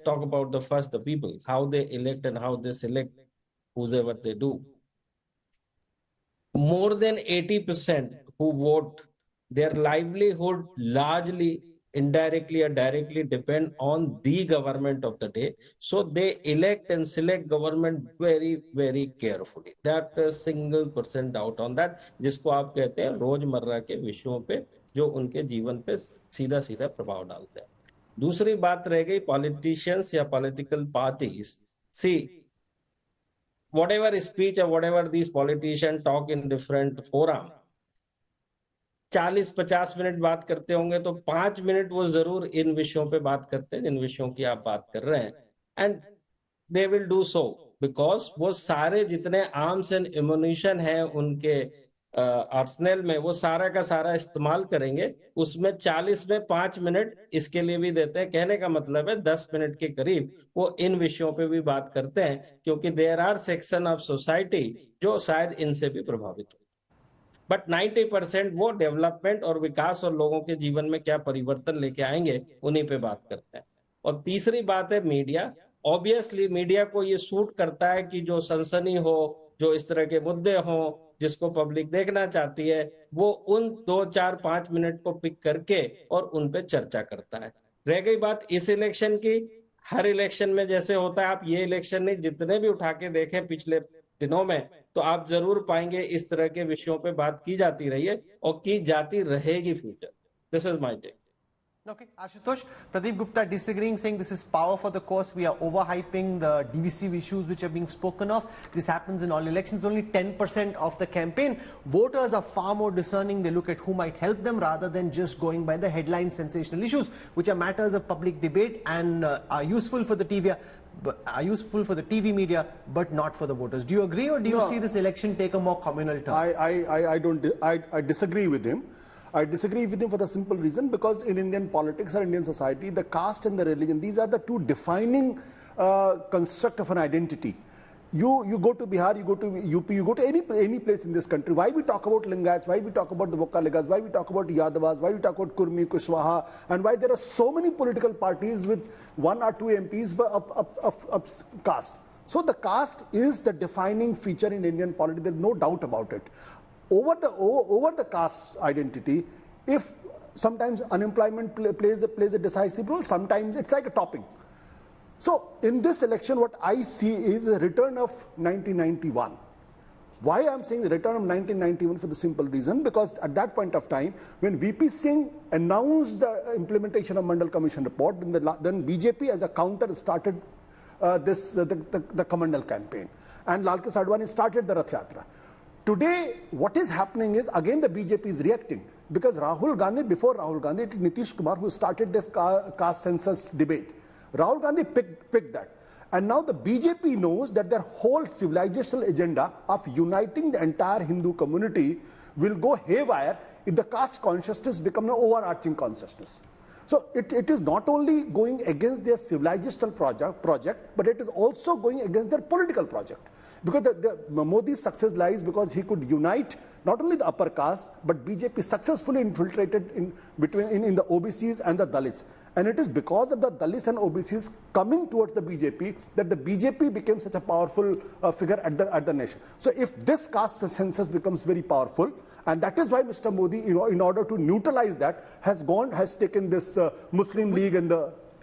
talk about the people, how they elect and how they select whoever they do. More than 80% who vote, their livelihood largely, indirectly or directly depend on the government of the day. So they elect and select government very, very carefully. That single percent doubt on that, जिसको आप कहते हैं रोजमर्रा के विषयों पे जो उनके जीवन पे सीधा सीधा प्रभाव डालते हैं. दूसरी बात रह गई पॉलिटिशियंस या political parties. See whatever speech or whatever these politicians talk in different forum, 40-50 minute बात करते होंगे तो 5 मिनट वो जरूर इन विषयों पे बात करते हैं जिन विषयों की आप बात कर रहे हैं. And they will do so because वो सारे जितने आर्म्स एंड एम्युनिशन है उनके आर्सेनल में वो सारा का सारा इस्तेमाल करेंगे. उसमें 40 में 5 मिनट इसके लिए भी देते हैं. कहने का मतलब है 10 मिनट के करीब वो इन विषयों पे भी बात करते हैं क्योंकि there are section of society जो शायद इनसे भी प्रभावित हो. बट 90% वो डेवलपमेंट और विकास और लोगों के जीवन में क्या परिवर्तन लेके आएंगे उन्हीं पे बात करते हैं. और तीसरी बात है मीडिया. ऑब्वियसली मीडिया को ये सूट करता है कि जो सनसनी हो, जो इस तरह के मुद्दे हो जिसको पब्लिक देखना चाहती है, वो उन 2-4-5 मिनट को पिक करके और उन पे चर्चा करता है. रह गई बात इस इलेक्शन की, हर इलेक्शन में जैसे होता है, आप ये इलेक्शन नहीं जितने भी उठा के देखें पिछले दिनों में, तो आप जरूर पाएंगे इस तरह के विषयों पे बात की जाती रही है और की जाती रहेगी future. This is my take. Okay, Ashutosh, Pradeep Gupta disagreeing, saying this is power for the cause. We are overhyping the divisive issues which are being spoken of. This happens in all elections. Only 10% of the campaign. Voters are far more discerning. They look at who might help them rather than just going by the headline sensational issues, which are matters of public debate and are useful for the TV media, but not for the voters. Do you agree, or do you see this election take a more communal turn? I disagree with him. I disagree with him for the simple reason because in Indian politics or Indian society, the caste and the religion, these are the two defining construct of an identity. You go to Bihar, you go to UP, you go to any place in this country. Why we talk about Lingayats, why we talk about the Vokaligas, why we talk about Yadavas, why we talk about Kurmi, Kushwaha, and why there are so many political parties with 1 or 2 MPs of caste. So the caste is the defining feature in Indian politics. There is no doubt about it. Over the caste identity, if sometimes unemployment plays a decisive role, sometimes it's like a topping. So in this election, what I see is a return of 1991. Why I'm saying the return of 1991 for the simple reason, because at that point of time, when VP Singh announced the implementation of Mandal Commission report, then BJP as a counter started the Kamandal campaign, and Lal Krishna Advani started the Rath Yatra. Today, what is happening is, again, the BJP is reacting because before Rahul Gandhi, it is Nitish Kumar who started this caste census debate. Rahul Gandhi picked that. And now the BJP knows that their whole civilizational agenda of uniting the entire Hindu community will go haywire if the caste consciousness becomes an overarching consciousness. So it is not only going against their civilizational project, but it is also going against their political project. Because Modi's success lies because he could unite not only the upper caste, but BJP successfully infiltrated in the OBCs and the Dalits. And it is because of the Dalits and OBCs coming towards the BJP that the BJP became such a powerful figure at the nation. So if this caste census becomes very powerful, and that is why Mr. Modi, in order to neutralize that, has taken this Muslim League and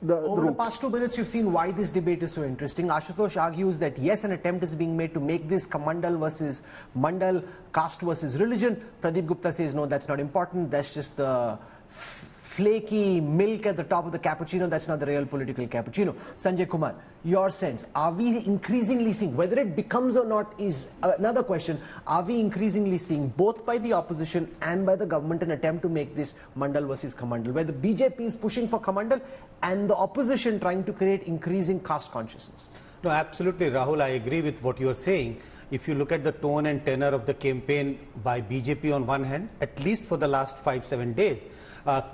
over the past 2 minutes, you've seen why this debate is so interesting. Ashutosh argues that yes, an attempt is being made to make this Kamandal versus Mandal, caste versus religion. Pradeep Gupta says no, that's not important. That's just the flaky milk at the top of the cappuccino. That's not the real political cappuccino. Sanjay Kumar, your sense, are we increasingly seeing, whether it becomes or not is another question, are we increasingly seeing both by the opposition and by the government an attempt to make this Mandal versus Kamandal, where the BJP is pushing for Kamandal and the opposition trying to create increasing caste consciousness? No, absolutely, Rahul, I agree with what you are saying. If you look at the tone and tenor of the campaign by BJP on one hand, at least for the last 5-7 days,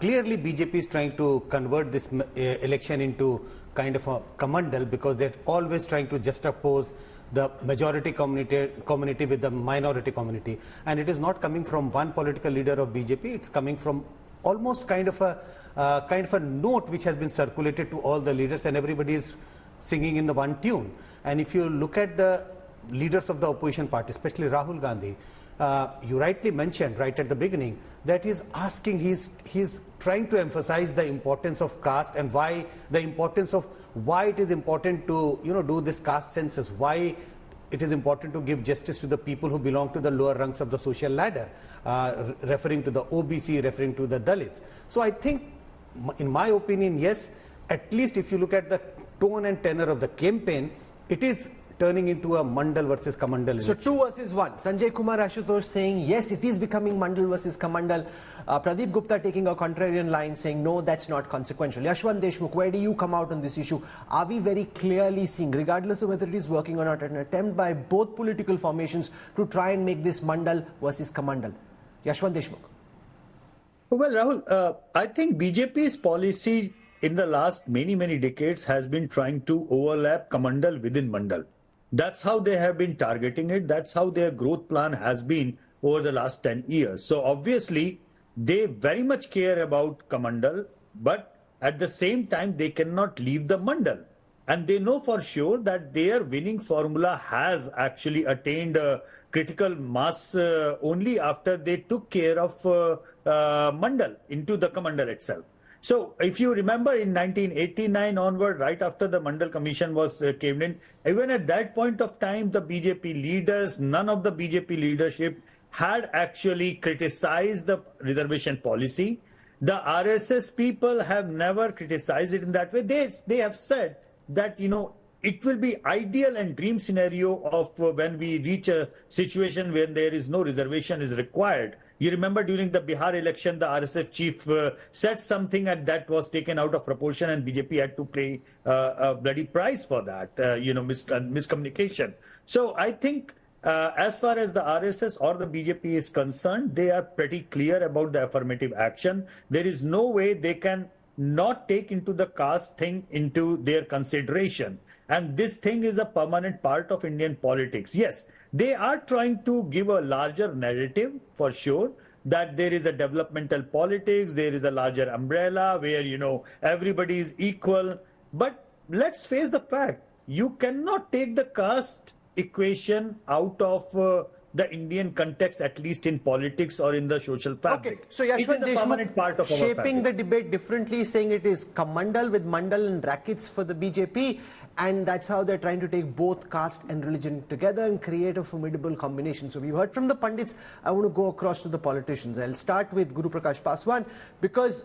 clearly BJP is trying to convert this election into kind of a Kamandal because they're always trying to juxtapose the majority community with the minority community. And it is not coming from one political leader of BJP, it's coming from almost kind of a note which has been circulated to all the leaders, and everybody is singing in the one tune. And if you look at the leaders of the opposition party, especially Rahul Gandhi, you rightly mentioned right at the beginning that he's trying to emphasize the importance of caste and why it is important to do this caste census, why it is important to give justice to the people who belong to the lower rungs of the social ladder, referring to the OBC, referring to the Dalits. So I think, in my opinion, yes, at least if you look at the tone and tenor of the campaign, it is turning into a Mandal versus Kamandal election. So 2 versus 1. Sanjay Kumar Ashutosh saying yes, it is becoming Mandal versus Kamandal. Pradeep Gupta taking a contrarian line saying no, that's not consequential. Yashwant Deshmukh, where do you come out on this issue? Are we very clearly seeing, regardless of whether it is working or not, an attempt by both political formations to try and make this Mandal versus Kamandal? Yashwant Deshmukh. Well, Rahul, I think BJP's policy in the last many decades has been trying to overlap Kamandal within Mandal. That's how they have been targeting it. That's how their growth plan has been over the last 10 years. So obviously, they very much care about Kamandal, but at the same time, they cannot leave the Mandal. And they know for sure that their winning formula has actually attained critical mass only after they took care of Mandal into the Kamandal itself. So if you remember in 1989 onward, right after the Mandal Commission was caved in, even at that point of time, the BJP leaders, none of the BJP leadership had actually criticized the reservation policy. The RSS people have never criticized it in that way. They have said that, it will be ideal and dream scenario of when we reach a situation where there is no reservation is required. You remember during the Bihar election, the RSF chief said something and that was taken out of proportion and BJP had to pay a bloody price for that, miscommunication. So I think as far as the RSS or the BJP is concerned, they are pretty clear about the affirmative action. There is no way they can not take into the caste thing into their consideration. And this thing is a permanent part of Indian politics. Yes, they are trying to give a larger narrative for sure that there is a developmental politics, there is a larger umbrella where, everybody is equal. But let's face the fact, you cannot take the caste equation out of the Indian context, at least in politics or in the social fabric. Okay, so Yashwant Deshmukh shaping the debate differently, saying it is Kamandal with Mandal in brackets for the BJP, and that's how they're trying to take both caste and religion together and create a formidable combination. So we've heard from the pundits. I want to go across to the politicians. I'll start with Guru Prakash Paswan, because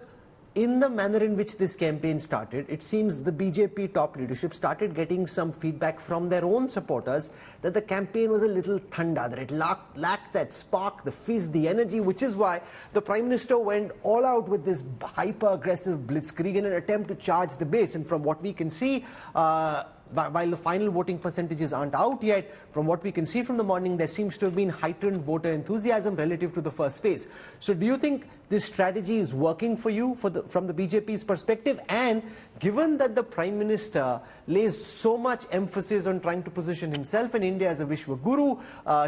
in the manner in which this campaign started, it seems the BJP top leadership started getting some feedback from their own supporters that the campaign was a little thanda, that it lacked that spark, the fizz, the energy, which is why the Prime Minister went all out with this hyper-aggressive blitzkrieg in an attempt to charge the base. And from what we can see, while the final voting percentages aren't out yet, from what we can see from the morning, there seems to have been heightened voter enthusiasm relative to the first phase. So do you think this strategy is working for you from the BJP's perspective? And given that the Prime Minister lays so much emphasis on trying to position himself in India as a Vishwa Guru,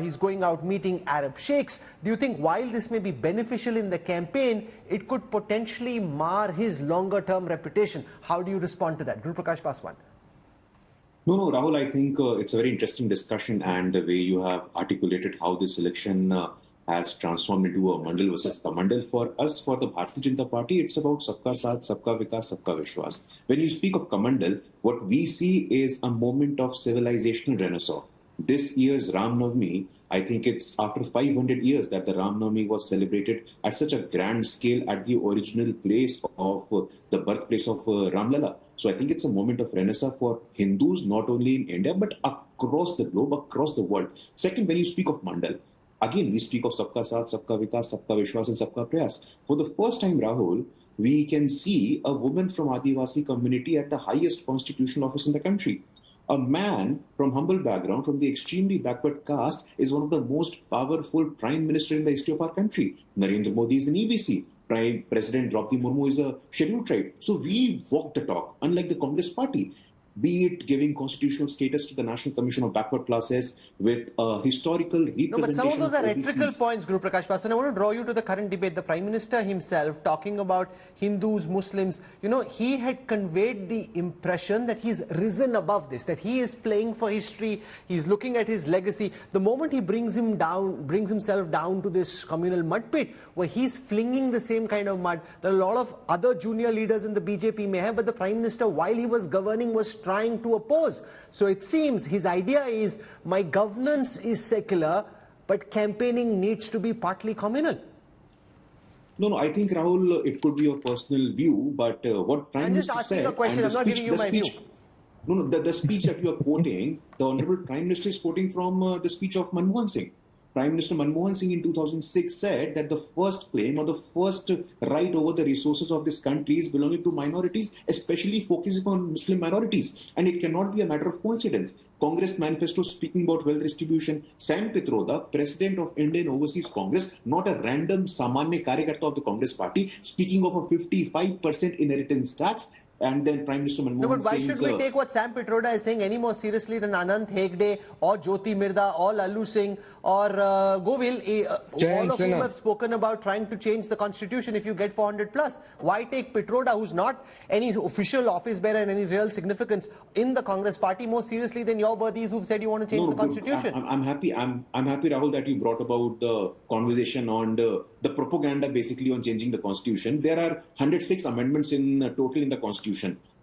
he's going out meeting Arab sheikhs, do you think while this may be beneficial in the campaign, it could potentially mar his longer-term reputation? How do you respond to that? Guru Prakash Paswan. No, Rahul, I think it's a very interesting discussion, and the way you have articulated how this election has transformed into a Mandal versus Kamandal. For us, for the Bharatiya Janata Party, it's about Sabka Saath, Sabka Vikas, Sabka Vishwas. When you speak of Kamandal, what we see is a moment of civilizational renaissance. This year's Ram Navami, I think it's after 500 years that the Ram Navami was celebrated at such a grand scale at the original place of the birthplace of Ramlala. So I think it's a moment of renaissance for Hindus, not only in India, but across the globe, across the world. Second, when you speak of Mandal, again, we speak of Sabka Saath, Sabka Vikas, Sabka Vishwas, and Sabka Prayas. For the first time, Rahul, we can see a woman from Adivasi community at the highest constitutional office in the country. A man from humble background, from the extremely backward caste, is one of the most powerful prime minister in the history of our country. Narendra Modi is an EBC. Prime President Draupadi Murmu is a scheduled tribe. So we walk the talk, unlike the Congress party. be it giving constitutional status to the National Commission of Backward Classes with historical representation. No, but some of those are rhetorical OBCs. points, Guru Prakash Pasan. I want to draw you to the current debate. The Prime Minister himself talking about Hindus, Muslims, he had conveyed the impression that he's risen above this, that he is playing for history, he's looking at his legacy. The moment he brings himself down to this communal mud pit, where he's flinging the same kind of mud that a lot of other junior leaders in the BJP may have, but the Prime Minister, while he was governing, was trying to oppose. So it seems his idea is, my governance is secular, but campaigning needs to be partly communal. No, I think, Rahul, it could be your personal view, but what Prime Minister said... I'm just asking a question, I'm not giving you my view. No, the speech that you are quoting, the Honorable Prime Minister is quoting from the speech of Manmohan Singh. Prime Minister Manmohan Singh in 2006 said that the first claim or the first right over the resources of this country is belonging to minorities, especially focusing on Muslim minorities. And it cannot be a matter of coincidence. Congress manifesto speaking about wealth distribution. Sam Pitroda, President of Indian Overseas Congress, not a random Samanya Karyakarta of the Congress party, speaking of a 55% inheritance tax. And then Prime Minister Manmohan Singh... No, but why should we take what Sam Pitroda is saying any more seriously than Anand Hegde or Jyoti Mirda or Lalu Singh or Govil, all of whom have spoken about trying to change the constitution if you get 400 plus? Why take Pitroda, who's not any official office bearer in any real significance in the Congress party, more seriously than your birdies who've said you want to change the constitution? I'm happy, Rahul, that you brought about the conversation on the propaganda basically on changing the constitution. There are 106 amendments in total in the constitution.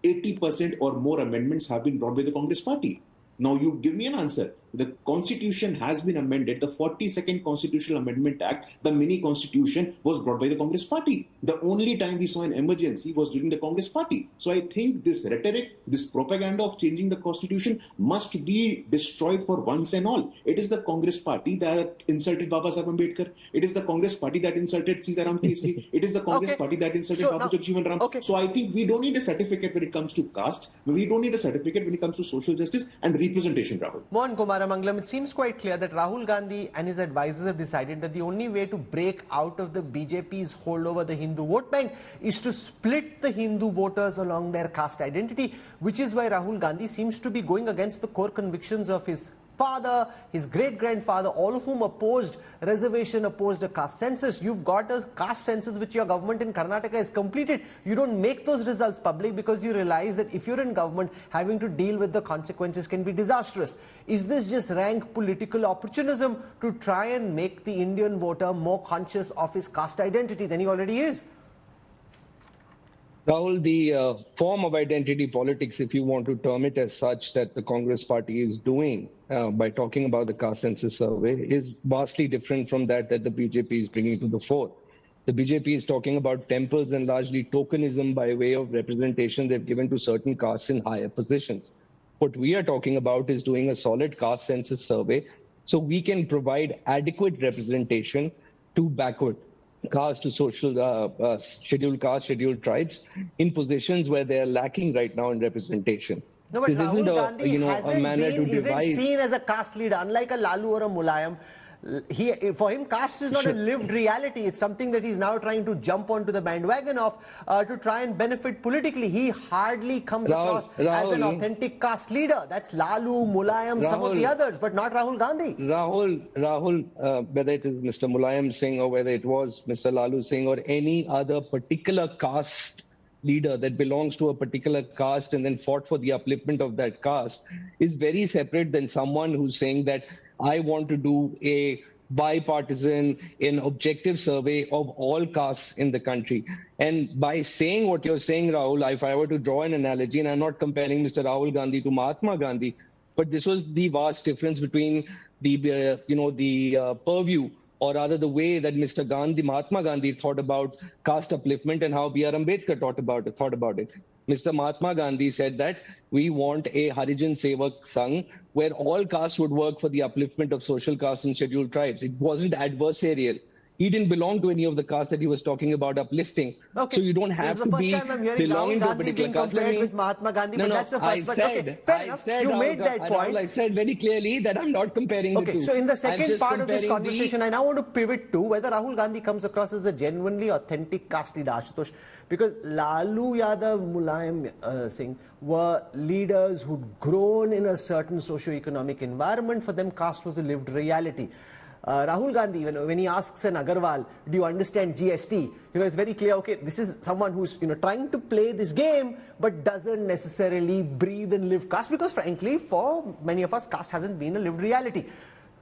80% or more amendments have been brought by the Congress party. Now you give me an answer. The constitution has been amended. The 42nd Constitutional Amendment Act, the mini constitution, was brought by the Congress party. The only time we saw an emergency was during the Congress party. So I think this rhetoric, this propaganda of changing the constitution must be destroyed for once and all. It is the Congress party that insulted Baba Saheb Ambedkar. It is the Congress party that insulted Sitaram Kesri. It is the Congress party that insulted Babu Jagjeevan Ram. So I think we don't need a certificate when it comes to caste. We don't need a certificate when it comes to social justice and representation, Rahul. Mohan Kumar Manglam, it seems quite clear that Rahul Gandhi and his advisors have decided that the only way to break out of the BJP's hold over the Hindu vote bank is to split the Hindu voters along their caste identity, which is why Rahul Gandhi seems to be going against the core convictions of his father, his great-grandfather, all of whom opposed reservation, opposed a caste census. You've got a caste census which your government in Karnataka has completed. You don't make those results public because you realize that if you're in government, having to deal with the consequences can be disastrous. Is this just rank political opportunism to try and make the Indian voter more conscious of his caste identity than he already is? Rahul, the form of identity politics, if you want to term it as such, that the Congress party is doing by talking about the caste census survey is vastly different from that the BJP is bringing to the fore. The BJP is talking about temples and largely tokenism by way of representation they've given to certain castes in higher positions. What we are talking about is doing a solid caste census survey so we can provide adequate representation to backward caste, to social scheduled caste, scheduled tribes in positions where they are lacking right now in representation. No, but Rahul Gandhi isn't seen as a caste leader, unlike a Lalu or a Mulayam. For him, caste is not a lived reality. It's something that he's now trying to jump onto the bandwagon of to try and benefit politically. He hardly comes across as an authentic caste leader. That's Lalu, Mulayam, some of the others, but not Rahul Gandhi. Rahul, whether it is Mr. Mulayam Singh or whether it was Mr. Lalu Singh or any other particular caste leader that belongs to a particular caste and then fought for the upliftment of that caste is very separate than someone who's saying that I want to do a bipartisan, an objective survey of all castes in the country. And by saying what you're saying, Rahul, if I were to draw an analogy, and I'm not comparing Mr. Rahul Gandhi to Mahatma Gandhi, but this was the vast difference between the purview, or rather the way that Mahatma Gandhi thought about caste upliftment and how B.R. Ambedkar thought about it. Mr. Mahatma Gandhi said that we want a Harijan Sevak Sangh where all castes would work for the upliftment of social castes and scheduled tribes. It wasn't adversarial. He didn't belong to any of the castes that he was talking about uplifting. Okay. So you don't have this is to the first be time I'm hearing Rahul belonging to a Gandhi particular being caste. compared with Mahatma Gandhi, but that's the first. But okay, fair enough. You made that point. Rahul, I said very clearly that I'm not comparing the two. Okay, so in the I'm second just part of this comparing conversation, I now want to pivot to whether Rahul Gandhi comes across as a genuinely authentic caste leader, Ashutosh, because Lalu Yadav, Mulayam Singh were leaders who'd grown in a certain socio-economic environment. For them, caste was a lived reality. Rahul Gandhi, when he asks an Agarwal, do you understand GST? It's very clear, okay, this is someone who's, trying to play this game, but doesn't necessarily breathe and live caste, because frankly, for many of us, caste hasn't been a lived reality.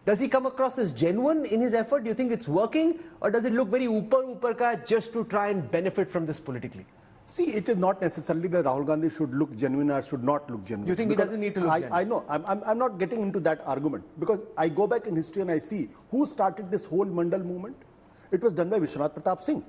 Does he come across as genuine in his effort? Do you think it's working? Or does it look very upar ka just to try and benefit from this politically? See, it is not necessarily that Rahul Gandhi should look genuine or should not look genuine. You think he doesn't need to look genuine? I know. I'm not getting into that argument, because I go back in history and I see who started this whole Mandal movement. It was done by Vishwanath Pratap Singh.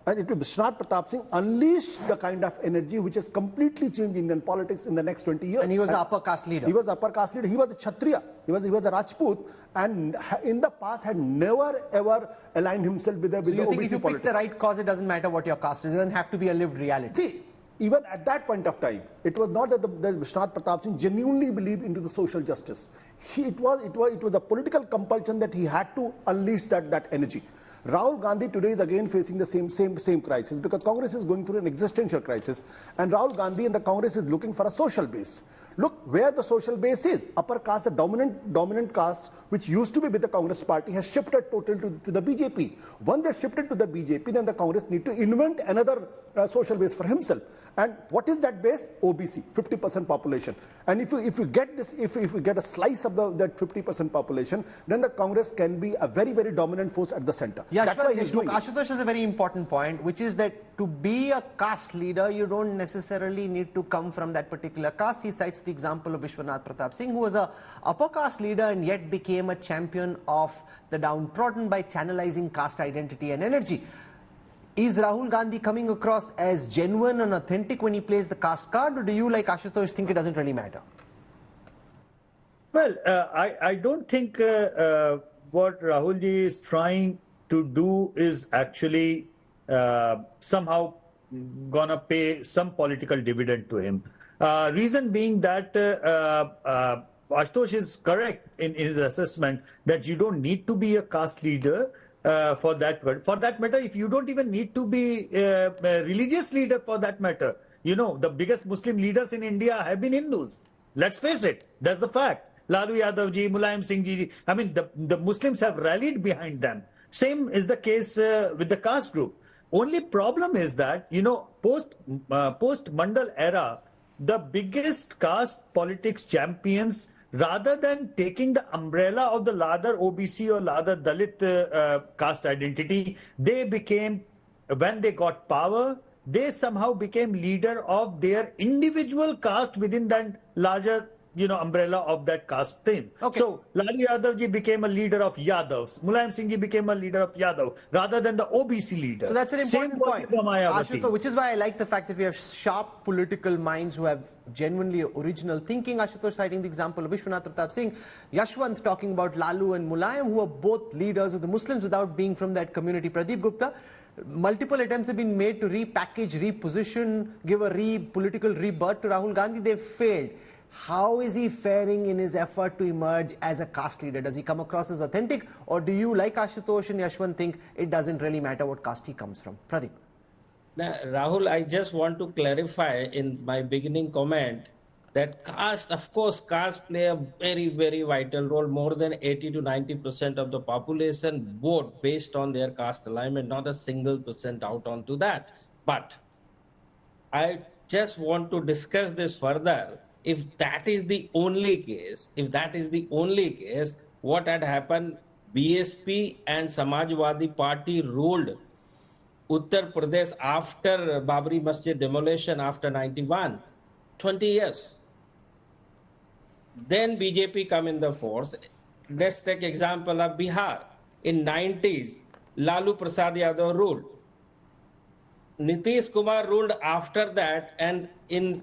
And Vishwanath Pratap Singh unleashed the kind of energy which has completely changed Indian politics in the next 20 years. And he was the upper caste leader. He was upper caste leader. He was a Kshatriya. He was a Rajput, and in the past had never ever aligned himself with the So you think OBC if you politics. pick the right cause, it doesn't matter what your caste is. It doesn't have to be a lived reality. See, even at that point of time, it was not that the Vishwanath Pratap Singh genuinely believed into the social justice. It was a political compulsion that he had to unleash that energy. Rahul Gandhi today is again facing the same crisis, because Congress is going through an existential crisis, and Rahul Gandhi and the Congress is looking for a social base. Look where the social base is. Upper caste, the dominant caste, which used to be with the Congress party, has shifted totally to the BJP. Once they shifted to the BJP, then the Congress need to invent another social base for himself. And what is that base? OBC, 50% population. And if you get this, if we get a slice of that 50% population, then the Congress can be a very, very dominant force at the center. That's why he's doing it. Ashutosh has a very important point, which is that to be a caste leader, you don't necessarily need to come from that particular caste. He cites the example of Vishwanath Pratap Singh, who was a upper caste leader and yet became a champion of the downtrodden by channelizing caste identity and energy. Is Rahul Gandhi coming across as genuine and authentic when he plays the caste card, or do you, like Ashutosh, think it doesn't really matter? Well, I don't think what Rahul ji is trying to do is actually somehow gonna pay some political dividend to him. Reason being that Ashutosh is correct in his assessment that you don't need to be a caste leader for that matter. If you don't even need to be a religious leader for that matter, the biggest Muslim leaders in India have been Hindus. Let's face it, that's the fact. Lalu Yadav ji, Mulayam Singh ji, I mean, the Muslims have rallied behind them. Same is the case with the caste group. Only problem is that, post Mandal era, the biggest caste politics champions, rather than taking the umbrella of the Ladar OBC or Ladar Dalit caste identity, they became, when they got power, they somehow became leader of their individual caste within that larger umbrella of that caste thing. Okay. So Lalu Yadav ji became a leader of Yadavs. Mulayam Singh ji became a leader of Yadav rather than the OBC leader. So that's an important point, Ashutosh, which is why I like the fact that we have sharp political minds who have genuinely original thinking. Ashutosh citing the example of Vishwanath Pratap Singh, Yashwant talking about Lalu and Mulayam, who are both leaders of the Muslims without being from that community. Pradeep Gupta, multiple attempts have been made to repackage, reposition, give a political rebirth to Rahul Gandhi. They've failed. How is he faring in his effort to emerge as a caste leader? Does he come across as authentic, or do you, like Ashutosh and Yashwant, think it doesn't really matter what caste he comes from? Pradeep. Now, Rahul, I just want to clarify in my beginning comment that caste, of course, caste play a very, very vital role. More than 80 to 90% of the population vote based on their caste alignment, not a single percent out onto that. But I just want to discuss this further. If that is the only case, what had happened? BSP and Samajwadi Party ruled Uttar Pradesh after Babri Masjid demolition after 91, 20 years. Then BJP come in the force. Let's take example of Bihar. In 90s, Lalu Prasad Yadav ruled. Nitish Kumar ruled after that, and in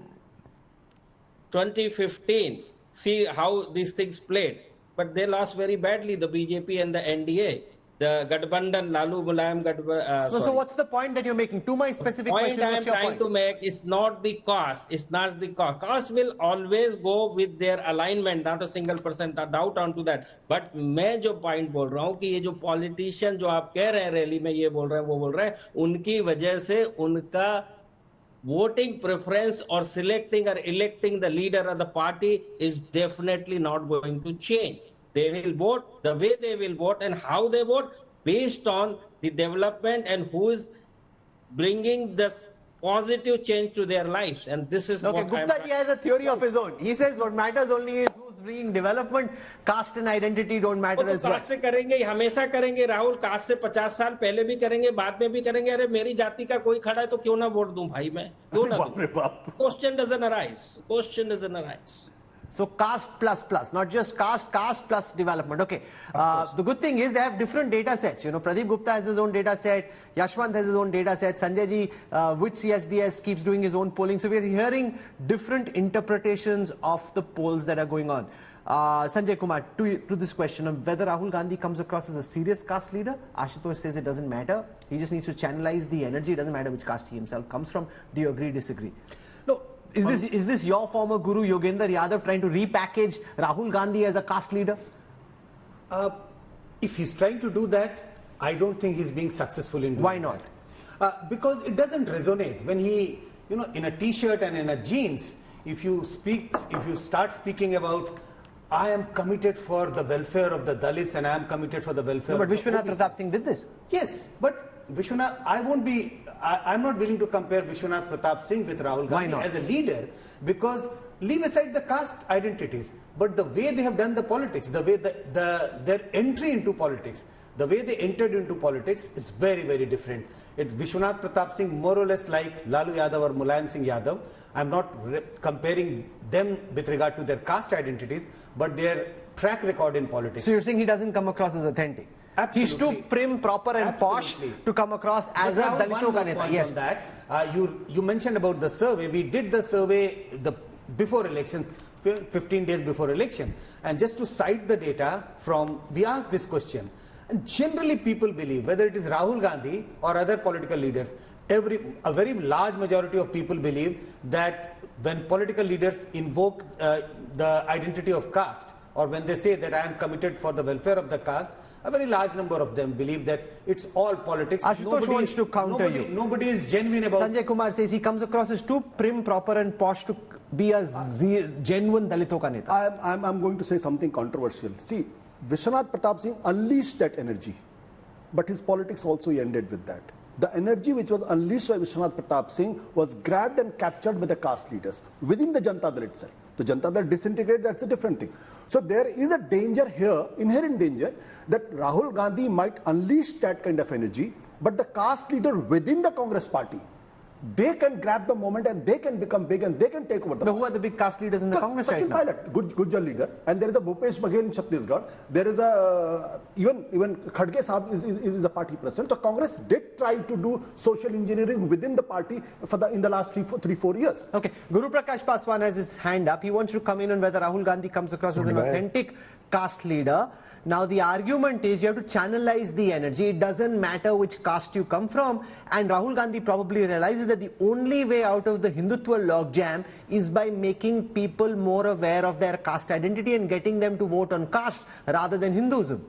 2015, see how these things played. But they lost very badly, the BJP and the NDA. the Gadbandhan, Lalu Mulayam No, so what's the point that you're making? To my specific question, I am what's your trying point? to make is not the cost. It's not the cost. Cost will always go with their alignment. Not a single percent doubt onto that. But मैं जो point बोल रहा हूँ कि ये जो politician जो आप कह रहे हैं रैली में ये बोल रहे हैं वो बोल रहे हैं उनकी वजह से उनका voting preference or selecting or electing the leader of the party is definitely not going to change. They will vote the way they will vote and how they vote based on the development and who is bringing this positive change to their lives. And this is Okay, what Gupta ji has a theory of his own. He says what matters only is who's bringing development. Caste and identity don't matter as well. Caste से करेंगे हमेशा करेंगे Rahul cast से 50 साल पहले भी करेंगे बाद में भी करेंगे अरे मेरी जाति का कोई खड़ा है तो क्यों ना वोट दूं भाई मैं क्यों ना question doesn't arise So caste plus plus, not just caste plus development. Okay. The good thing is they have different data sets. You know, Pradeep Gupta has his own data set. Yashwant has his own data set. Sanjay ji with CSDS keeps doing his own polling. So we're hearing different interpretations of the polls that are going on. Sanjay Kumar, to this question of whether Rahul Gandhi comes across as a serious caste leader, Ashutosh says it doesn't matter. He just needs to channelize the energy. It doesn't matter which caste he himself comes from. Do you agree, disagree? No. Is this your former guru Yogendra Yadav trying to repackage Rahul Gandhi as a caste leader? If he's trying to do that, I don't think he's being successful in doing Why not? That. Because it doesn't resonate. When he, in a t-shirt and in a jeans, if you start speaking about, I am committed for the welfare of the Dalits and I am committed for the welfare No, but of the Vishwanath OBCs. Pratap Singh did this. Yes, but Vishwanath, I'm not willing to compare Vishwanath Pratap Singh with Rahul Gandhi as a leader because leave aside the caste identities, but the way they have done the politics, the way their entry into politics, the way they entered into politics is very, very different. It's Vishwanath Pratap Singh more or less like Lalu Yadav or Mulayam Singh Yadav. I'm not comparing them with regard to their caste identities, but their track record in politics. So you're saying he doesn't come across as authentic? Absolutely. He's too prim, proper and posh to come across as a Dalito ka neta. Yes. On that, you mentioned about the survey. We did the survey before election, 15 days before election. And just to cite the data we asked this question. And generally people believe, whether it is Rahul Gandhi or other political leaders, a very large majority of people believe that when political leaders invoke the identity of caste, or when they say that I am committed for the welfare of the caste, a very large number of them believe that it's all politics. Ashutosh wants to counter you. Nobody is genuine about Sanjay Kumar says he comes across as too prim, proper and posh to be a genuine Dalito ka neta. I'm going to say something controversial. See, Vishwanath Pratap Singh unleashed that energy, but his politics also ended with that. The energy which was unleashed by Vishwanath Pratap Singh was grabbed and captured by the caste leaders within the Janata Dal itself. The Janata Dal disintegrated, that's a different thing. So there is a danger here, inherent danger, that Rahul Gandhi might unleash that kind of energy, but the caste leader within the Congress party, they can grab the moment and they can become big and they can take over the But who are the big caste leaders in the Congress right Sachin now? Pilot, Gujjar leader, and there is a Bhupesh Baghel in Chhattisgarh. There is a even Khadge Saab is a party president. So Congress did try to do social engineering within the party in the last 3-4 years. Okay, Guru Prakash Paswan has his hand up. He wants to come in on whether Rahul Gandhi comes across as an authentic caste leader. Now the argument is you have to channelize the energy. It doesn't matter which caste you come from. And Rahul Gandhi probably realizes that the only way out of the Hindutva logjam is by making people more aware of their caste identity and getting them to vote on caste rather than Hinduism.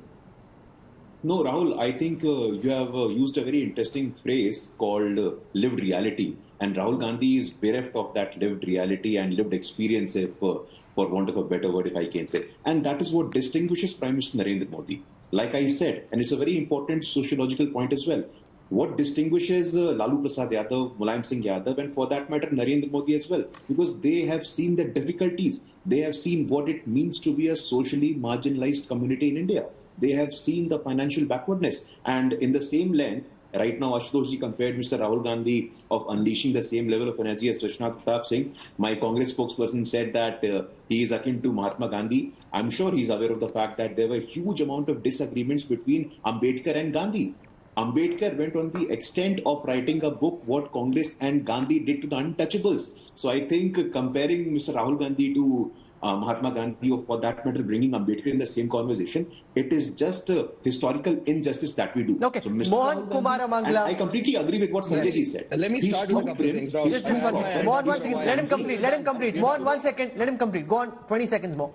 No, Rahul, I think you have used a very interesting phrase called lived reality. And Rahul Gandhi is bereft of that lived reality and lived experience, for want of a better word, if I can say. And that is what distinguishes Prime Minister Narendra Modi. Like I said, and it's a very important sociological point as well. What distinguishes Lalu Prasad Yadav, Mulayam Singh Yadav, and for that matter, Narendra Modi as well, because they have seen the difficulties. They have seen what it means to be a socially marginalized community in India. They have seen the financial backwardness. And in the same length, right now, Ashutosh ji compared Mr. Rahul Gandhi of unleashing the same level of energy as Vishwanath Pratap Singh. My Congress spokesperson said that he is akin to Mahatma Gandhi. I'm sure he's aware of the fact that there were a huge amount of disagreements between Ambedkar and Gandhi. Ambedkar went on the extent of writing a book what Congress and Gandhi did to the untouchables. So I think comparing Mr. Rahul Gandhi to Mahatma Gandhi, or for that matter bringing Ambedkar in the same conversation, it is just a historical injustice that we do. Okay, So Mr. Mohan Rahul Kumar Gandhi, and Amangla. I completely agree with what Sanjay ji said. Let me He's start too with a couple of prim. things, Rahul. Just one second. Mohan, 1 second. Let him complete. Let him complete. Mohan, 1 second. Let him complete. Go on. 20 seconds more.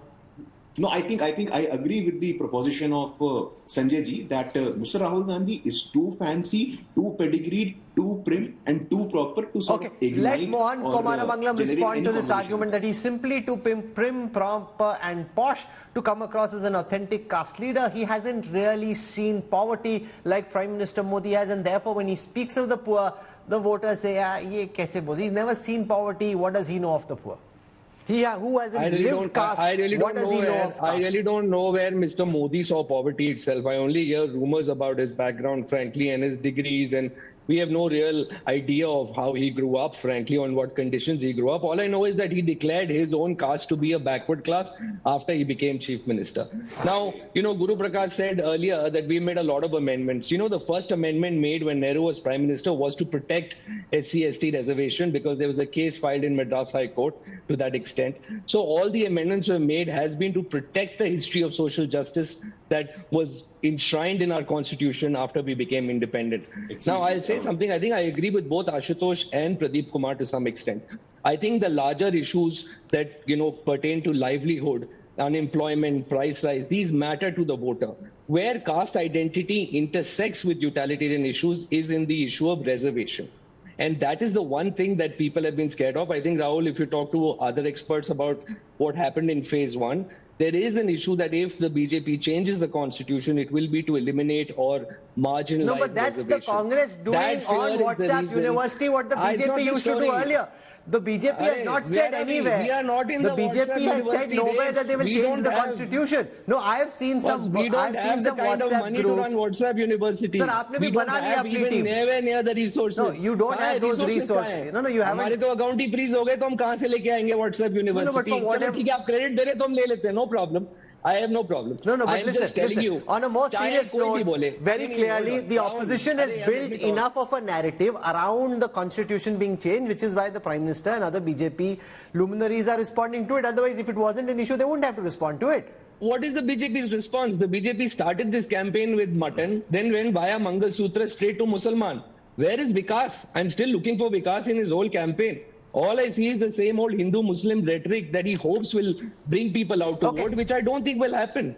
No, I think I agree with the proposition of Sanjay ji that Mr. Rahul Gandhi is too fancy, too pedigreed, too prim, and too proper to sort of ignite. Let Mohan Kumar Amanglam generate respond any to this conversation. argument that he's simply too prim, proper, and posh to come across as an authentic caste leader. He hasn't really seen poverty like Prime Minister Modi has, and therefore, when he speaks of the poor, the voters say, "Ye kaise bol?" He's never seen poverty. What does he know of the poor? Who hasn't lived caste? What does he know of caste? I really don't know where Mr. Modi saw poverty itself. I only hear rumors about his background, frankly, and his degrees, and we have no real idea of how he grew up, frankly, on what conditions he grew up. All I know is that he declared his own caste to be a backward class after he became chief minister. Now, Guru Prakash said earlier that we made a lot of amendments. The first amendment made when Nehru was prime minister was to protect SC/ST reservation because there was a case filed in Madras High Court to that extent. So all the amendments were made has been to protect the history of social justice that was enshrined in our constitution after we became independent. Now, I'll say something. I think I agree with both Ashutosh and Pradeep Kumar to some extent. I think the larger issues that, pertain to livelihood, unemployment, price rise, these matter to the voter. Where caste identity intersects with utilitarian issues is in the issue of reservation. And that is the one thing that people have been scared of. I think, Rahul, if you talk to other experts about what happened in phase 1, there is an issue that if the BJP changes the constitution, it will be to eliminate or marginalize. No, but that's the Congress doing on WhatsApp University what the BJP used to do earlier. The BJP has not said anywhere. We are not in the BJP has said nowhere that they will change the constitution. No, I have seen some. We don't have the kind of money to run WhatsApp University. Sir, आपने भी बना लिया अपनी team. Nowhere near the resources. No, you don't have those resources. No, you haven't. हमारे तो account ही freeze हो गए तो हम कहाँ से लेके आएंगे WhatsApp University? चलो ठीक है आप क्रेडिट दे रहे तो हम ले लेते हैं. No problem. I have no problem. No, but I am just telling you. On a more serious note, very clearly, the opposition has built enough of a narrative around the constitution being changed, which is why the Prime Minister and other BJP luminaries are responding to it. Otherwise, if it wasn't an issue, they wouldn't have to respond to it. What is the BJP's response? The BJP started this campaign with mutton, then went via Mangal Sutra straight to Musalman. Where is Vikas? I'm still looking for Vikas in his whole campaign. All I see is the same old Hindu-Muslim rhetoric that he hopes will bring people out to vote, which I don't think will happen.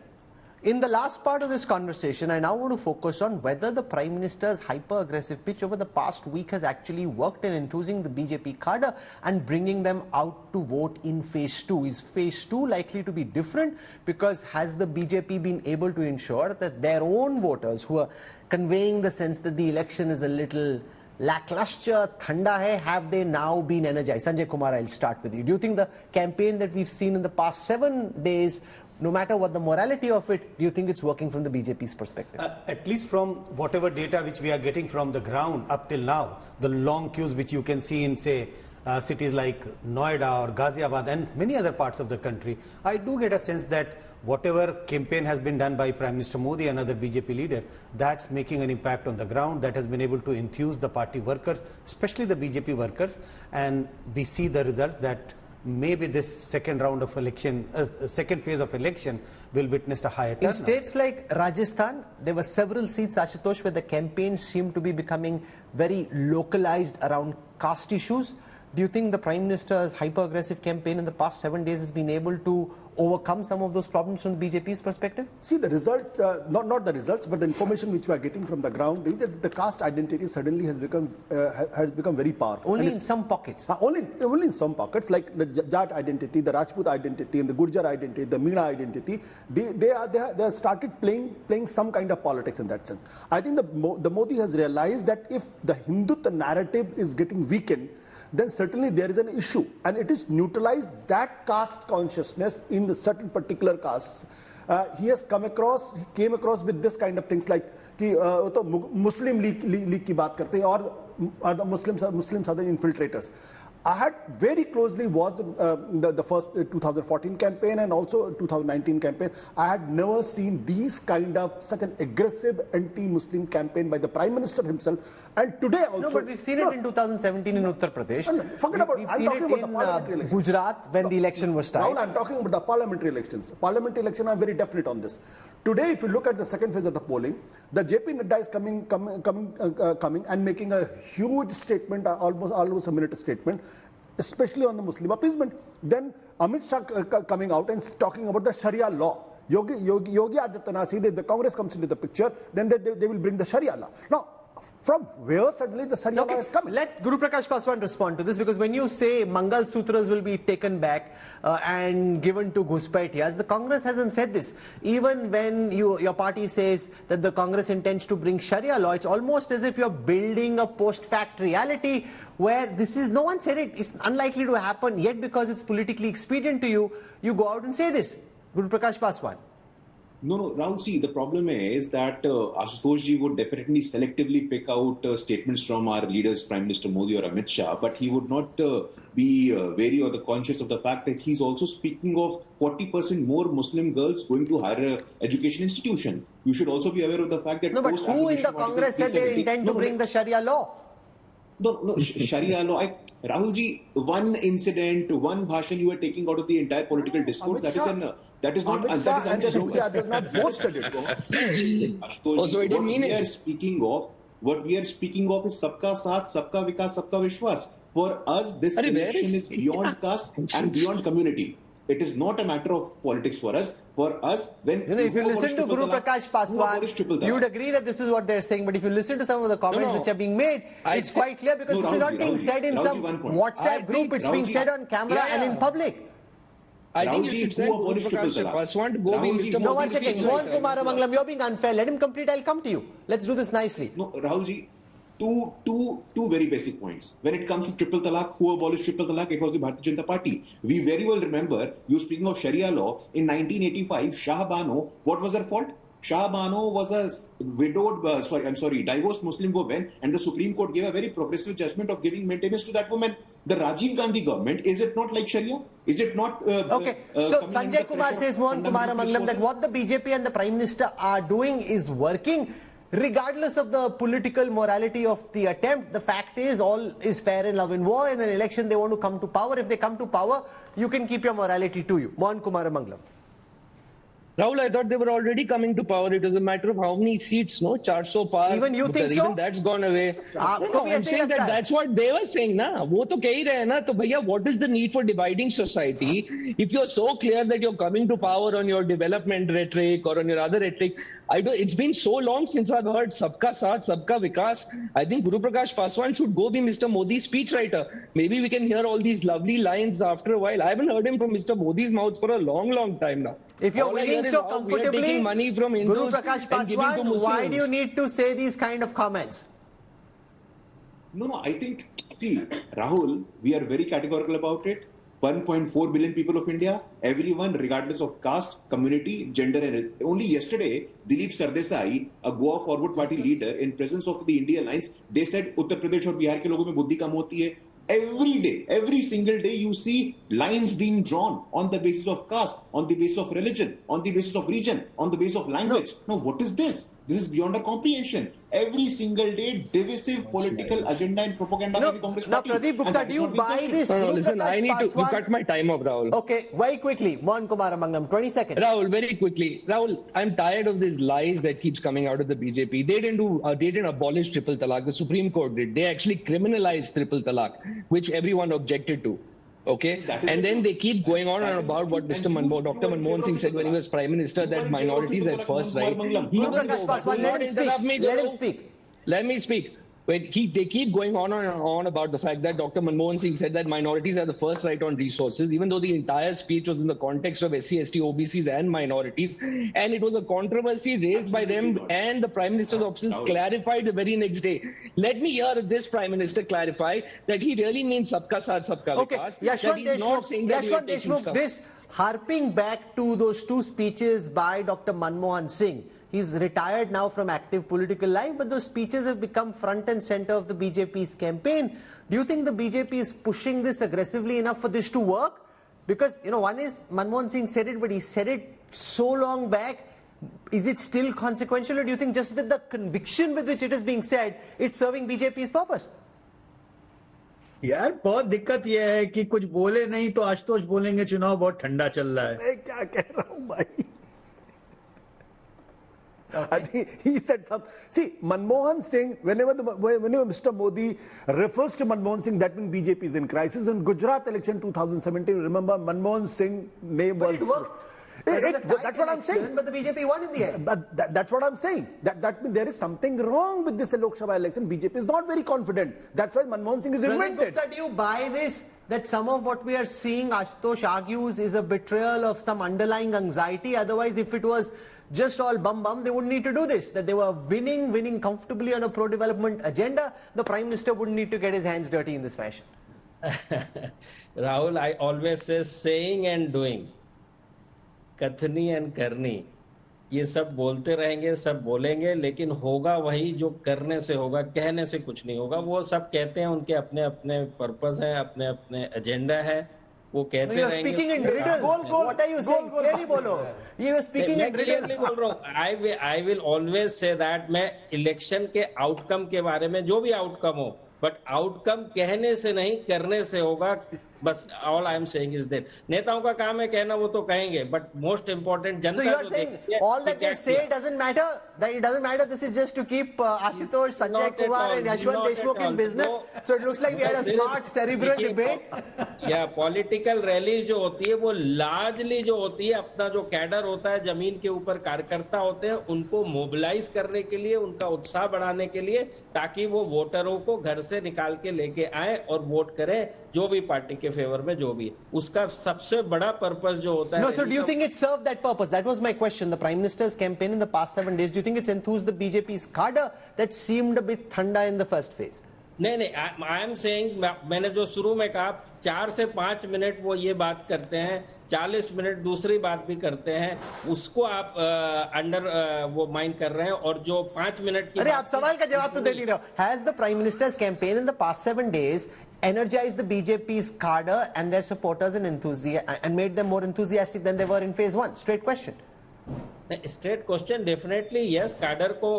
In the last part of this conversation, I now want to focus on whether the Prime Minister's hyper-aggressive pitch over the past week has actually worked in enthusing the BJP cadre and bringing them out to vote in phase 2. Is phase 2 likely to be different? Because has the BJP been able to ensure that their own voters who are conveying the sense that the election is a little lackluster, thanda hai, have they now been energized? Sanjay Kumar, I'll start with you. Do you think the campaign that we've seen in the past 7 days, no matter what the morality of it, do you think it's working from the BJP's perspective? At least from whatever data which we are getting from the ground up till now, the long queues which you can see in, say, cities like Noida or Ghaziabad and many other parts of the country, I do get a sense that whatever campaign has been done by Prime Minister Modi and other BJP leader, that's making an impact on the ground, that has been able to enthuse the party workers, especially the BJP workers, and we see the result that maybe this second round of election, second phase of election will witness a higher turnout. In states like Rajasthan, there were several seats, Ashutosh, where the campaigns seem to be becoming very localized around caste issues. Do you think the Prime Minister's hyper-aggressive campaign in the past 7 days has been able to overcome some of those problems from the BJP's perspective? See, the results, not the results, but the information which we are getting from the ground, is that the caste identity suddenly has become very powerful. Only in some pockets. Only in some pockets, like the Jat identity, the Rajput identity, and the Gurjar identity, the Meena identity. They have started playing some kind of politics in that sense. I think the Modi has realized that if the Hindutva narrative is getting weakened, then certainly there is an issue, and it is neutralized that caste consciousness in the certain particular castes. He came across with this kind of things like कि तो Muslim League की बात करते हैं और the Muslims are the infiltrators. I had very closely watched the first 2014 campaign and also 2019 campaign. I had never seen these kind of such an aggressive anti-Muslim campaign by the Prime Minister himself. And today also. No, but we've seen it in 2017 in Uttar Pradesh. Forget about. We've I'm seen talking it about the in parliamentary elections. Gujarat when the election was tied. Now I'm talking about the parliamentary elections. Parliamentary election, I'm very definite on this. Today, if you look at the second phase of the polling, the JP Nadda is coming and making a huge statement, almost a minute statement, especially on the Muslim appeasement. Then Amit Shah coming out and talking about the Sharia law. Yogi Adityanath, the Congress comes into the picture, then they will bring the Sharia law. Now, from where suddenly the Sharia law is coming? Let Guru Prakash Paswan respond to this, because when you say Mangal Sutras will be taken back and given to Ghuspaitias, the Congress hasn't said this. Even when your party says that the Congress intends to bring Sharia law, it's almost as if you're building a post-fact reality where this is, no one said it, it's unlikely to happen, yet because it's politically expedient to you, you go out and say this. Guru Prakash Paswan. No, Rahul, see, the problem is that Ashutosh ji would definitely selectively pick out statements from our leaders, Prime Minister Modi or Amit Shah, but he would not be wary or the conscious of the fact that he's also speaking of 40% more Muslim girls going to higher education institution. You should also be aware of the fact that... No, but who in the Congress said they intend to bring the Sharia law? No, Sharia law. Rahul ji, one incident, one bhashan you are taking out of the entire political discourse. That is unjust. Also, it didn't mean it. What we are speaking of is Sabka Saath, Sabka Vikas, Sabka Vishwas. For us, this election is beyond caste and beyond community. It is not a matter of politics for us. For us, when if you listen to Guru Prakash Paswan, you would agree that this is what they're saying. But if you listen to some of the comments which are being made, it's quite clear, because this is not being said in some WhatsApp group. It's being said on camera and in public. I think you should say Guru Prakash Paswan to go be Mr. No, one Modi's second. Mohan Kumar Manglam, you're being unfair. Let him complete. I'll come to you. Let's do this nicely. No, Rahul ji. Two very basic points. When it comes to triple talaq, who abolished triple talaq? It was the Bharatiya Janata Party. We very well remember, you speaking of Sharia law, in 1985, Shah Bano, what was her fault? Shah Bano was a divorced Muslim woman, and the Supreme Court gave a very progressive judgment of giving maintenance to that woman. The Rajiv Gandhi government, is it not like Sharia? Is it not... okay, so Sanjay Kumar says, Mohan Kumar Manglam, that what the BJP and the Prime Minister are doing is working. Regardless of the political morality of the attempt, the fact is all is fair in love and war. In an election, they want to come to power. If they come to power, you can keep your morality to you. Mohan Kumar Manglam. Rahul, I thought they were already coming to power. It was a matter of how many seats, no? 400 par. Even you think so? Even that's gone away. No, I'm saying that's what they were saying, na. वो तो कह ही रहे हैं ना. तो भैया, what is the need for dividing society? If you're so clear that you're coming to power on your development rhetoric or on your other rhetoric, it's been so long since I've heard Sabka Saath, Sabka Vikas. I think Guru Prakash Paswan should go be Mr. Modi's speechwriter. Maybe we can hear all these lovely lines after a while. I haven't heard him from Mr. Modi's mouth for a long, long time now. If you're winning so comfortably, money from Guru Prakash Paswan, why do you need to say these kind of comments? No, I think, see, Rahul, we are very categorical about it. 1.4 billion people of India, everyone, regardless of caste, community, gender, and only yesterday, Dilip Sardesai, a Goa Forward Party leader, in presence of the India Alliance, they said Uttar Pradesh और बिहार के लोगों में बुद्धि कम होती है. Every day, every single day, you see lines being drawn on the basis of caste, on the basis of religion, on the basis of region, on the basis of language. No, what is this? This is beyond our comprehension. Every single day, divisive political agenda and propaganda by the Congress Party. Now, Pradeep Gupta, do you buy this? No, listen, I need to cut my time off, Rahul. Okay, very quickly. Mohan Kumar Manglam, 20 seconds. Rahul, very quickly. Rahul, I'm tired of these lies that keeps coming out of the BJP. They didn't abolish triple talaq. The Supreme Court did. They actually criminalized triple talaq, which everyone objected to. Okay, and then they keep going on and about what Dr. Manmohan Singh said when he was Prime Minister, that minorities at first, right? Let him speak. Let me speak. They keep going on and on about the fact that Dr. Manmohan Singh said that minorities have the first right on resources, even though the entire speech was in the context of SC, ST, OBCs and minorities. And it was a controversy raised by them, and the Prime Minister's office clarified the very next day. Let me hear this Prime Minister clarify that he really means Sabka Saath, Sabka Vikas. Yashwant Deshmukh, this harping back to those two speeches by Dr. Manmohan Singh, He's retired now from active political life, but those speeches have become front and center of the BJP's campaign. Do you think the BJP is pushing this aggressively enough for this to work? Because, one is Manmohan Singh said it, but he said it so long back. Is it still consequential, or do you think just with the conviction with which it is being said, it's serving BJP's purpose? यार बहुत दिक्कत यह है कि कुछ बोले नहीं तो आशुतोष बोलेंगे चुनाव बहुत ठंडा चल रहा है। मैं क्या कह रहा हूं भाई? I think he said something. See, Manmohan Singh, whenever Mr. Modi refers to Manmohan Singh, that means BJP is in crisis. In Gujarat election 2017, remember Manmohan Singh name was. That's what I'm saying. But the BJP won in the end. But that's what I'm saying. That means there is something wrong with this Lok Sabha election. BJP is not very confident. That's why Manmohan Singh is invented. Do you buy this? That some of what we are seeing, Ashutosh argues, is a betrayal of some underlying anxiety. Otherwise, if it was just all bum, they wouldn't need to do this. That they were winning comfortably on a pro-development agenda, the Prime Minister wouldn't need to get his hands dirty in this fashion. Rahul, I always say saying and doing. कथनी and करनी, ये सब बोलते रहेंगे, सब बोलेंगे, लेकिन होगा वही जो करने से होगा, कहने से कुछ नहीं होगा। वो सब कहते हैं, उनके अपने अपने पर्पस हैं, अपने अपने एजेंडा है, वो कहते रहेंगे। Speaking in riddles. What are you saying? Clearly बोलो। You are speaking in riddles. मैं बोल रहा हूँ। I will always say that मैं इलेक्शन के आउटकम के बारे में, जो भी आउटकम हो, बट आउटकम कहने से नहीं, करने से होगा। बस all I am saying is that नेताओं का काम है कहना, वो तो कहेंगे, बट मोस्ट इंपोर्टेंट जनता जो देखती है, all that they say doesn't matter. That it doesn't matter. This is just to keep Ashutosh, Sanjay Kumar, and Yashwant Deshmukh in business. So it looks like we had a smart cerebral debate. या political rallies जो होती है वो largely जो होती है, अपना जो कैडर होता है, जमीन के ऊपर कार्यकर्ता होते हैं, उनको मोबिलाइज करने के लिए, उनका उत्साह बढ़ाने के लिए, ताकि वो वोटरों को घर से निकाल के लेके आए और वोट करें जो भी पार्टी के फेवर में जो भी है। उसका सबसे बड़ा पर्पस जो होता है। No, so do you think it served that purpose? That was my question. The Prime Minister's campaign in the past 7 days, do you think it's enthused the BJP's cadre that seemed a bit thanda in the first phase? नहीं, I am saying, मैंने जो शुरू में कहा, 4 से 5 minute वो ये बात करते हैं, 40 मिनट दूसरी बात भी करते हैं, उसको आप वो माइंड कर रहे हैं, और जो 5 मिनट की, अरे आप सवाल का जवाब तो दे नहीं रहे हो। Has the Prime Minister's campaign in the past 7 days energized the BJP's cadre and their supporters and made them more enthusiastic than they were in phase 1? Straight question. Straight question, definitely yes. Cadre को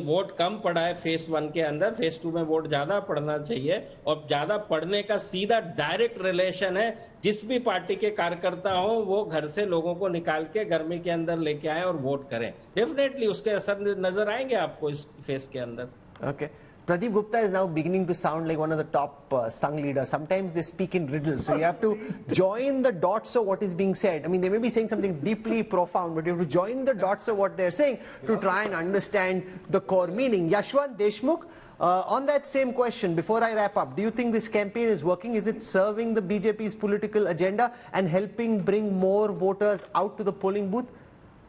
vote कम पड़ा है phase 1 के अंदर, phase 2 में vote ज्यादा पड़ना चाहिए, और ज्यादा पड़ने का सीधा डायरेक्ट रिलेशन है, जिस भी पार्टी के कार्यकर्ता हो वो घर से लोगों को निकाल के गर्मी के अंदर लेके आए और वोट करें। डेफिनेटली उसके असर नजर आएंगे आपको इस फेज के अंदर। Okay, Pradeep Gupta is now beginning to sound like one of the top Sangh leaders. Sometimes they speak in riddles, so you have to join the dots of what is being said. I mean, they may be saying something deeply profound, but you have to join the dots of what they're saying to try and understand the core meaning. Yashwant Deshmukh, on that same question, before I wrap up, do you think this campaign is working? Is it serving the BJP's political agenda and helping bring more voters out to the polling booth?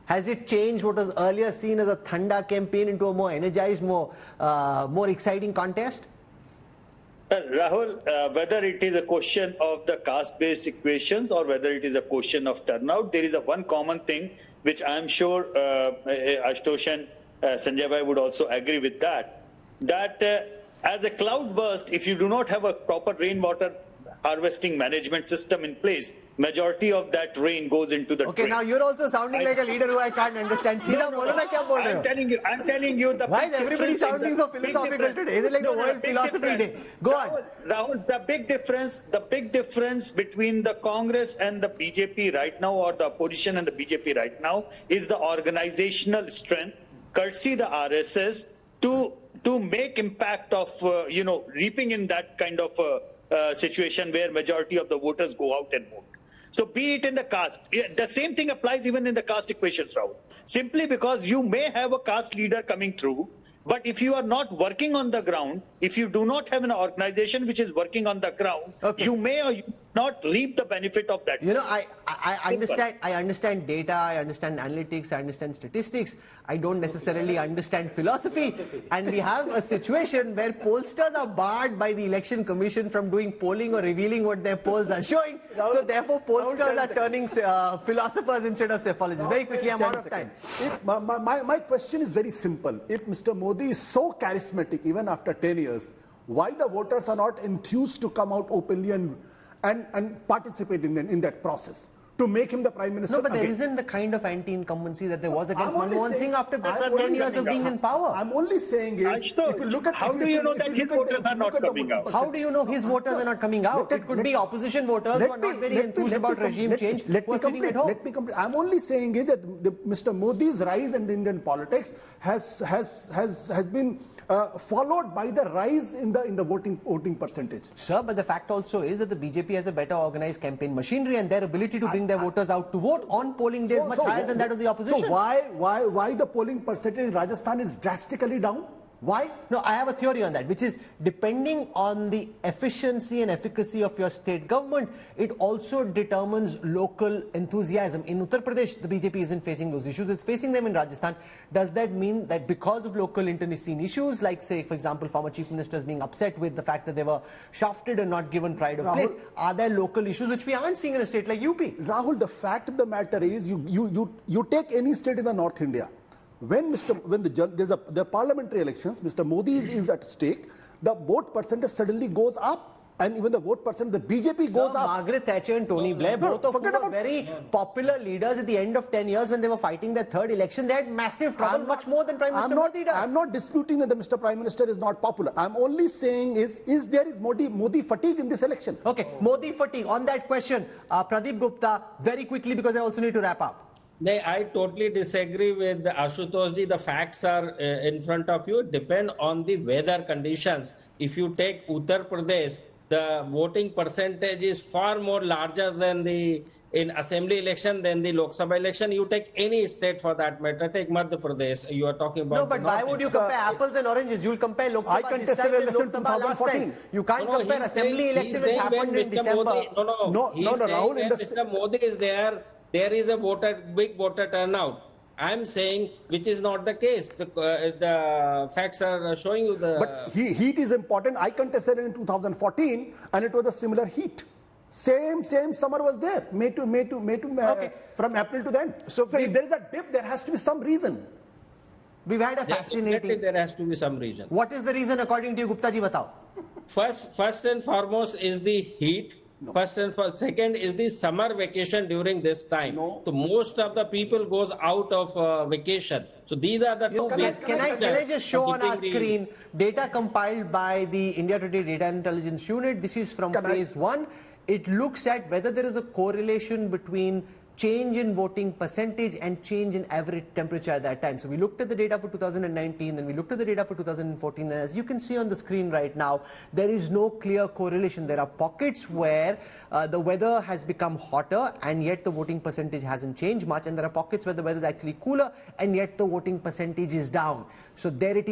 Has it changed what was earlier seen as a Thanda campaign into a more energized, more exciting contest? Rahul, whether it is a question of the caste-based equations or whether it is a question of turnout, there is a one common thing which I am sure Ashutosh and Sanjay Bhai would also agree with that as a cloudburst, if you do not have a proper rainwater harvesting management system in place, majority of that rain goes into the Okay, drain. now you're also sounding like a leader who I can't understand. I'm telling you the Why is everybody sounding so philosophical today? Is it like the World Philosophy Day? Go on. Rahul, the big difference between the Congress and the BJP right now, or the opposition and the BJP right now, is the organizational strength, courtesy the RSS, to make impact of reaping in that kind of situation where majority of the voters go out and vote. So be it in the caste, the same thing applies even in the caste equations, Rahul. Simply because you may have a caste leader coming through, but if you are not working on the ground, if you do not have an organization which is working on the ground, you may or you not reap the benefit of that. You know, I understand data, I understand analytics, I understand statistics. I don't necessarily understand philosophy. And we have a situation where pollsters are barred by the Election Commission from doing polling or revealing what their polls are showing. So therefore, pollsters are turning philosophers instead of psephologists. Very quickly, I'm out of time. My question is very simple. If Mr. Modi is so charismatic, even after 10 years, why the voters are not enthused to come out openly and participate in that process to make him the Prime Minister? No, but there again? isn't the kind of anti-incumbency that there was against I'm only Manmohan Singh after 10 years of being in power. I'm only saying is, if you look at... How do you know that his voters are not coming out? How do you know his voters are not coming out? It could be opposition voters who are not very enthused about regime change who are sitting at home. Let me complete. I'm only saying is that Mr. Modi's rise in the Indian politics has been followed by the rise in the voting percentage. Sir, but the fact also is that the BJP has a better organized campaign machinery and their ability to bring their voters out to vote on polling days much higher than that of the opposition. So why the polling percentage in Rajasthan is drastically down? Why? No, I have a theory on that, which is depending on the efficiency and efficacy of your state government, it also determines local enthusiasm. In Uttar Pradesh, the BJP isn't facing those issues, it's facing them in Rajasthan. Does that mean that because of local internecine issues, like say, for example, former chief ministers being upset with the fact that they were shafted and not given pride of place, are there local issues which we aren't seeing in a state like UP? Rahul, the fact of the matter is, you take any state in the North India, when the parliamentary elections, Mr. Modi is at stake, the vote percentage suddenly goes up. And even the vote percent, the BJP goes up. Margaret Thatcher and Tony Blair, both of whom were very popular leaders at the end of 10 years when they were fighting their third election. They had massive trouble, much more than Prime Minister Modi does. I'm not disputing that the Mr. Prime Minister is not popular. I'm only saying is there Modi fatigue in this election? Okay, Modi fatigue. On that question, Pradeep Gupta, very quickly because I also need to wrap up. I totally disagree with Ashutosh ji. The facts are in front of you. Depend on the weather conditions. If you take Uttar Pradesh, the voting percentage is far more larger than in assembly election than the Lok Sabha election. You take any state for that matter. Take Madhya Pradesh. You are talking about. No, but why would you compare apples and oranges? You'll compare Lok Sabha this time with Lok Sabha last time. You can't compare assembly election which happened in December. Rahul, Mr. Modi is there. There is a big voter turnout. I'm saying which is not the case. The facts are showing you the... But heat is important. I contested in 2014 and it was a similar heat. Same summer was there. May to okay. From April to then. So if there is a dip, there has to be some reason. We've had a fascinating... There has to be some reason. What is the reason according to you, Gupta ji? Batao. First and foremost is the heat. No. Second is the summer vacation during this time. No. So most of the people goes out of vacation. So these are the two. Can I just show on our screen data compiled by the India Today Data Intelligence Unit? This is from phase 1. It looks at whether there is a correlation between change in voting percentage and change in average temperature at that time. So we looked at the data for 2019, then we looked at the data for 2014, and as you can see on the screen right now, there is no clear correlation. There are pockets where the weather has become hotter and yet the voting percentage hasn't changed much, and there are pockets where the weather is actually cooler and yet the voting percentage is down. So there it is.